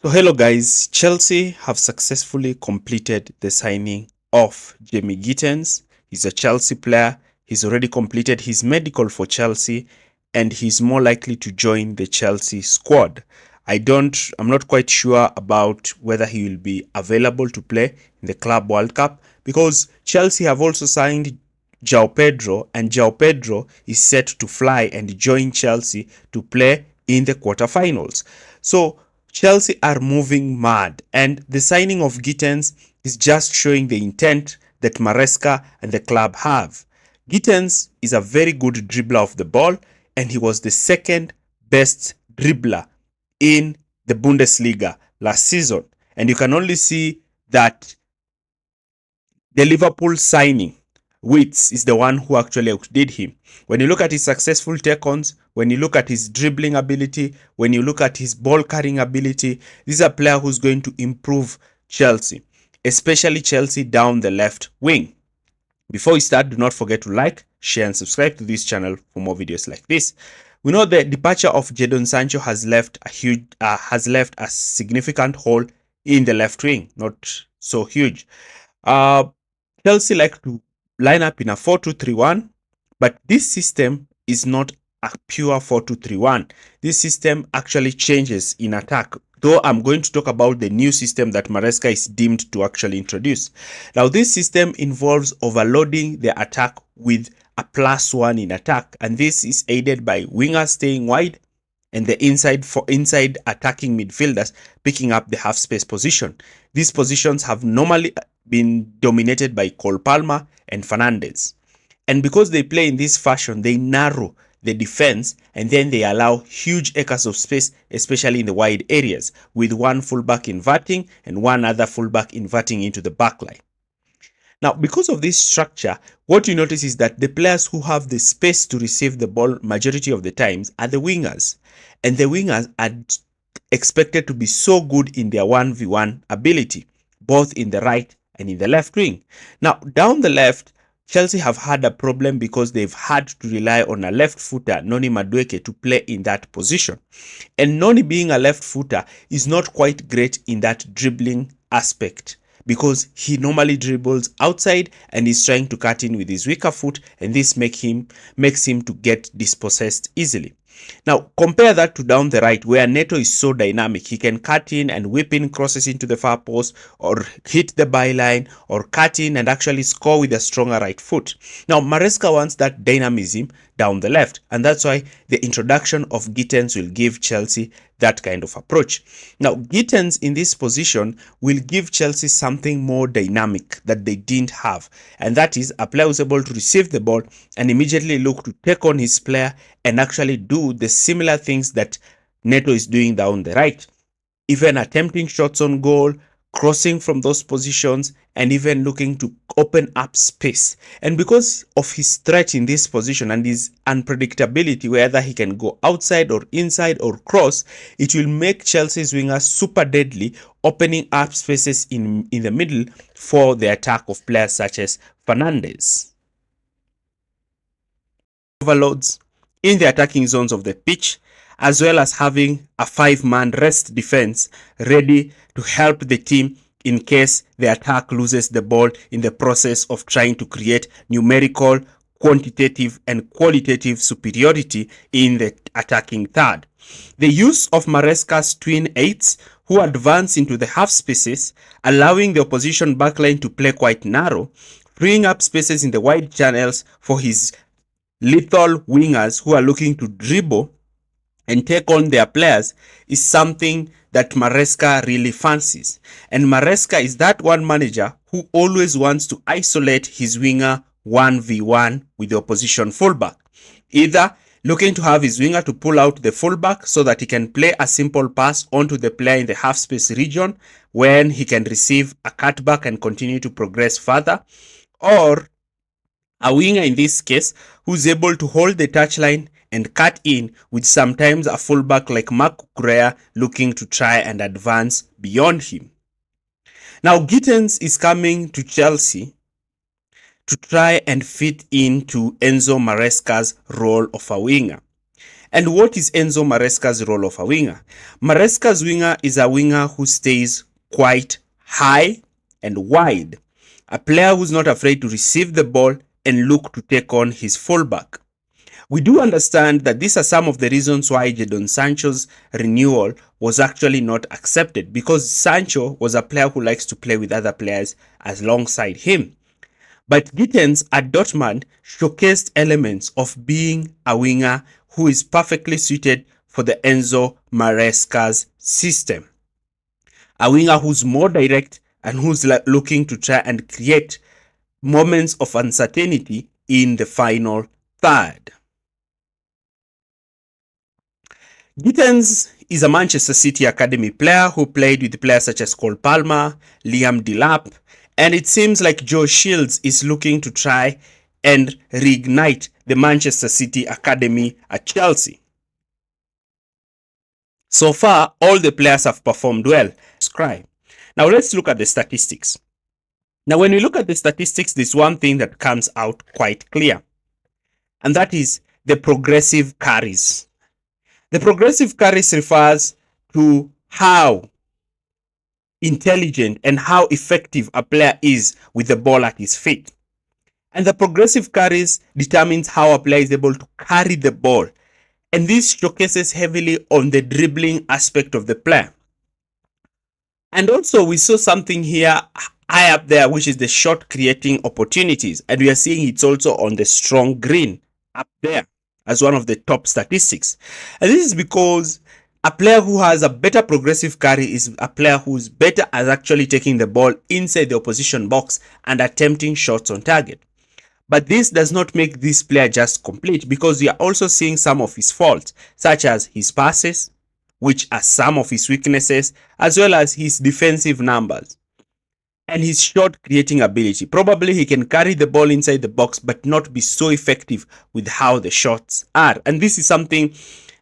So hello guys, Chelsea have successfully completed the signing of Jamie Gittens. He's a Chelsea player. He's already completed his medical for Chelsea and he's more likely to join the Chelsea squad. I'm not quite sure about whether he will be available to play in the Club World Cup because Chelsea have also signed João Pedro, and João Pedro is set to fly and join Chelsea to play in the quarterfinals. So Chelsea are moving mad, and the signing of Gittens is just showing the intent that Maresca and the club have. Gittens is a very good dribbler of the ball, and he was the second best dribbler in the Bundesliga last season. And you can only see that the Liverpool signing, Wits, is the one who actually outdid him. When you look at his successful take-ons, when you look at his dribbling ability, when you look at his ball carrying ability, this is a player who's going to improve Chelsea, especially Chelsea down the left wing. Before we start, do not forget to like, share, and subscribe to this channel for more videos like this. We know the departure of Jadon Sancho has left a significant hole in the left wing, not so huge. Chelsea like to line up in a 4-2-3-1, but this system is not a pure 4-2-3-1. This system actually changes in attack, though I'm going to talk about the new system that Maresca is deemed to actually introduce. Now, this system involves overloading the attack with a +1 in attack, and this is aided by wingers staying wide and the inside attacking midfielders picking up the half space position. These positions have normally been dominated by Cole Palmer and Fernandes. And because they play in this fashion, they narrow the defense and then they allow huge acres of space, especially in the wide areas, with one fullback inverting and one other fullback inverting into the backline. Now, because of this structure, what you notice is that the players who have the space to receive the ball majority of the times are the wingers. And the wingers are expected to be so good in their 1v1 ability, both in the right and in the left wing. Now, down the left, Chelsea have had a problem because they've had to rely on a left footer, Noni Madueke, to play in that position. And Noni, being a left footer, is not quite great in that dribbling aspect, because he normally dribbles outside and is trying to cut in with his weaker foot, and this makes him to get dispossessed easily. Now, compare that to down the right, where Neto is so dynamic. He can cut in and whip in crosses into the far post, or hit the byline, or cut in and actually score with a stronger right foot. Now, Maresca wants that dynamism down the left, and that's why the introduction of Gittens will give Chelsea that kind of approach. Now, Gittens in this position will give Chelsea something more dynamic that they didn't have, and that is a player who's able to receive the ball and immediately look to take on his player and actually do the similar things that Neto is doing down the right, even attempting shots on goal, crossing from those positions, and even looking to open up space. And because of his threat in this position and his unpredictability, whether he can go outside or inside or cross, it will make Chelsea's wingers super deadly, opening up spaces in the middle for the attack of players such as Fernandes. Overloads in the attacking zones of the pitch, as well as having a 5-man rest defense ready to help the team in case the attack loses the ball in the process of trying to create numerical, quantitative, and qualitative superiority in the attacking third. The use of Maresca's twin eights, who advance into the half spaces, allowing the opposition backline to play quite narrow, freeing up spaces in the wide channels for his lethal wingers who are looking to dribble and take on their players, is something that Maresca really fancies. And Maresca is that one manager who always wants to isolate his winger 1v1 with the opposition fullback, either looking to have his winger to pull out the fullback so that he can play a simple pass onto the player in the half space region when he can receive a cutback and continue to progress further, or a winger in this case who's able to hold the touchline and cut in, with sometimes a fullback like Marc Cucurella looking to try and advance beyond him. Now, Gittens is coming to Chelsea to try and fit into Enzo Maresca's role of a winger. And what is Enzo Maresca's role of a winger? Maresca's winger is a winger who stays quite high and wide, a player who's not afraid to receive the ball and look to take on his fullback. We do understand that these are some of the reasons why Jadon Sancho's renewal was actually not accepted, because Sancho was a player who likes to play with other players alongside him. But Gittens at Dortmund showcased elements of being a winger who is perfectly suited for the Enzo Maresca's system. A winger who's more direct and who's looking to try and create moments of uncertainty in the final third. Gittens is a Manchester City Academy player who played with players such as Cole Palmer, Liam Delap, and it seems like Joe Shields is looking to try and reignite the Manchester City Academy at Chelsea. So far, all the players have performed well. Now let's look at the statistics. Now when we look at the statistics, there's one thing that comes out quite clear, and that is the progressive carries. The progressive carries refers to how intelligent and how effective a player is with the ball at his feet. And the progressive carries determines how a player is able to carry the ball. And this showcases heavily on the dribbling aspect of the player. And also we saw something here high up there, which is the shot creating opportunities. And we are seeing it's also on the strong green up there as one of the top statistics. And this is because a player who has a better progressive carry is a player who's better at actually taking the ball inside the opposition box and attempting shots on target. But this does not make this player just complete, because we are also seeing some of his faults, such as his passes, which are some of his weaknesses, as well as his defensive numbers and his shot creating ability. Probably he can carry the ball inside the box but not be so effective with how the shots are. And this is something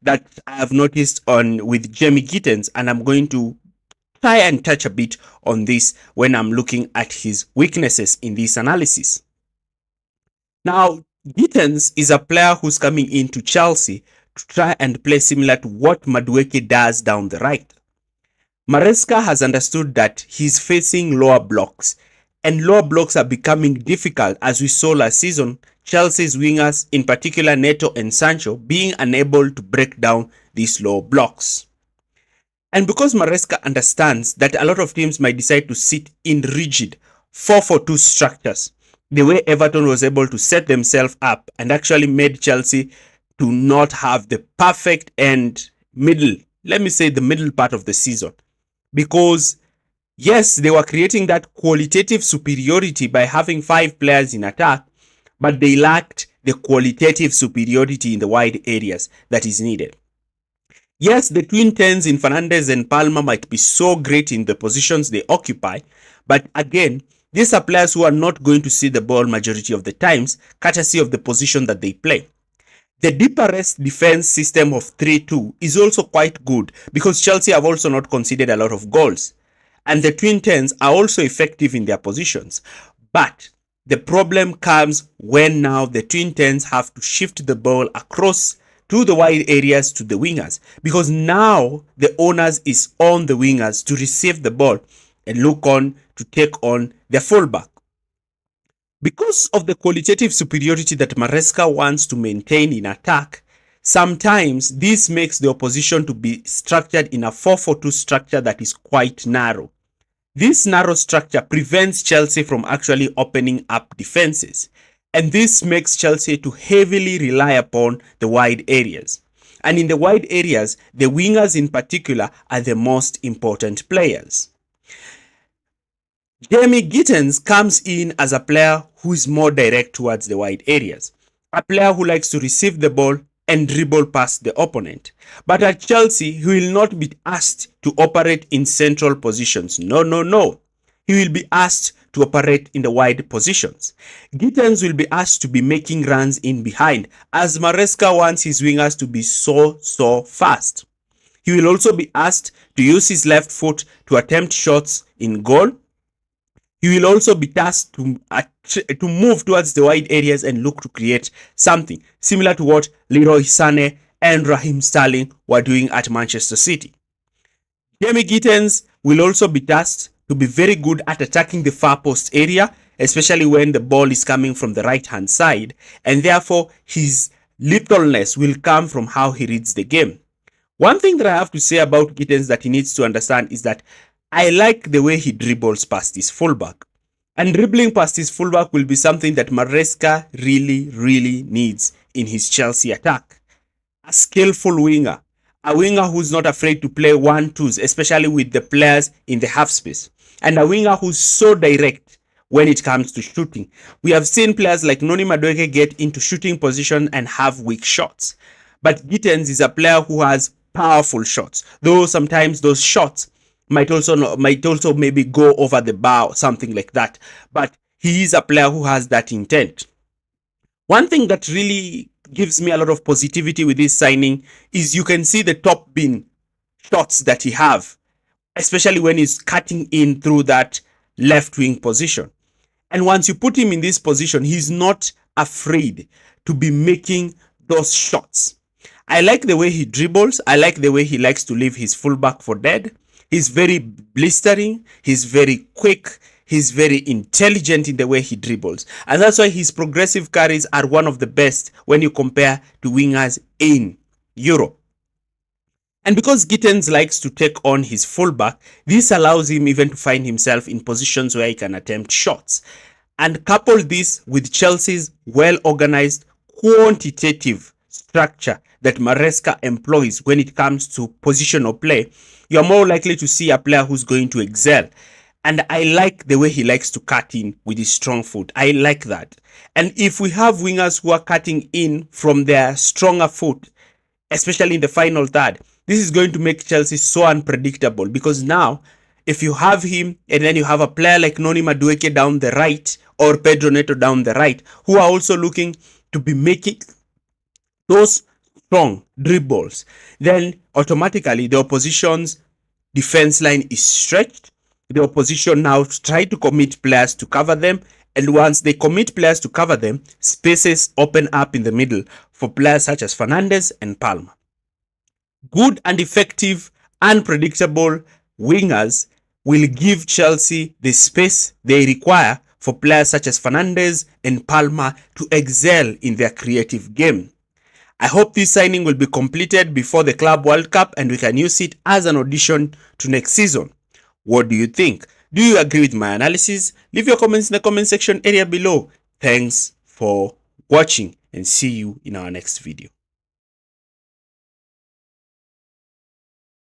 that I have noticed with Jamie Gittens, and I'm going to try and touch a bit on this when I'm looking at his weaknesses in this analysis. Now, Gittens is a player who's coming into Chelsea to try and play similar to what Madueke does down the right. Maresca has understood that he's facing lower blocks, and lower blocks are becoming difficult, as we saw last season, Chelsea's wingers, in particular Neto and Sancho, being unable to break down these low blocks. And because Maresca understands that a lot of teams might decide to sit in rigid 4-4-2 structures, the way Everton was able to set themselves up and actually made Chelsea to not have the perfect and middle, let me say the middle part of the season. Because yes, they were creating that qualitative superiority by having 5 players in attack, but they lacked the qualitative superiority in the wide areas that is needed. Yes, the twin 10s in Fernandes and Palmer might be so great in the positions they occupy, but again, these are players who are not going to see the ball majority of the times, courtesy of the position that they play. The deeper rest defense system of 3-2 is also quite good, because Chelsea have also not conceded a lot of goals. And the twin 10s are also effective in their positions. But the problem comes when now the twin 10s have to shift the ball across to the wide areas to the wingers, because now the onus is on the wingers to receive the ball and look on to take on the fullback. Because of the qualitative superiority that Maresca wants to maintain in attack, sometimes this makes the opposition to be structured in a 4-4-2 structure that is quite narrow. This narrow structure prevents Chelsea from actually opening up defenses, and this makes Chelsea to heavily rely upon the wide areas. And in the wide areas, the wingers in particular are the most important players. Jamie Gittens comes in as a player who is more direct towards the wide areas, a player who likes to receive the ball and dribble past the opponent. But at Chelsea, he will not be asked to operate in central positions. No. He will be asked to operate in the wide positions. Gittens will be asked to be making runs in behind, as Maresca wants his wingers to be so fast. He will also be asked to use his left foot to attempt shots in goal. He will also be tasked to move towards the wide areas and look to create something similar to what Leroy Sané and Raheem Sterling were doing at Manchester City. Jamie Gittens will also be tasked to be very good at attacking the far post area, especially when the ball is coming from the right hand side, and therefore his lethalness will come from how he reads the game. One thing that I have to say about Gittens that he needs to understand is that I like the way he dribbles past his fullback. And dribbling past his fullback will be something that Maresca really needs in his Chelsea attack. A skillful winger, a winger who's not afraid to play 1-2s, especially with the players in the half space, and a winger who's so direct when it comes to shooting. We have seen players like Noni Madueke get into shooting position and have weak shots, but Gittens is a player who has powerful shots, though sometimes those shots might also maybe go over the bar or something like that, but he is a player who has that intent. One thing that really gives me a lot of positivity with this signing is you can see the top bin shots that he have, especially when he's cutting in through that left wing position. And once you put him in this position, he's not afraid to be making those shots. I like the way he dribbles. I like the way he likes to leave his fullback for dead. He's very blistering. He's very quick. He's very intelligent in the way he dribbles. And that's why his progressive carries are one of the best when you compare to wingers in Europe. And because Gittens likes to take on his fullback, this allows him even to find himself in positions where he can attempt shots. And couple this with Chelsea's well-organized, quantitative structure that Maresca employs when it comes to positional play, you're more likely to see a player who's going to excel. And I like the way he likes to cut in with his strong foot. I like that. And if we have wingers who are cutting in from their stronger foot, especially in the final third, this is going to make Chelsea so unpredictable, because now if you have him and then you have a player like Noni Madueke down the right or Pedro Neto down the right, who are also looking to be making those strong dribbles, then automatically the opposition's defense line is stretched. The opposition now try to commit players to cover them, and once they commit players to cover them, spaces open up in the middle for players such as Fernandes and Palmer. Good and effective, unpredictable wingers will give Chelsea the space they require for players such as Fernandes and Palmer to excel in their creative game. I hope this signing will be completed before the Club World Cup and we can use it as an audition to next season. What do you think? Do you agree with my analysis? Leave your comments in the comment section area below. Thanks for watching and see you in our next video.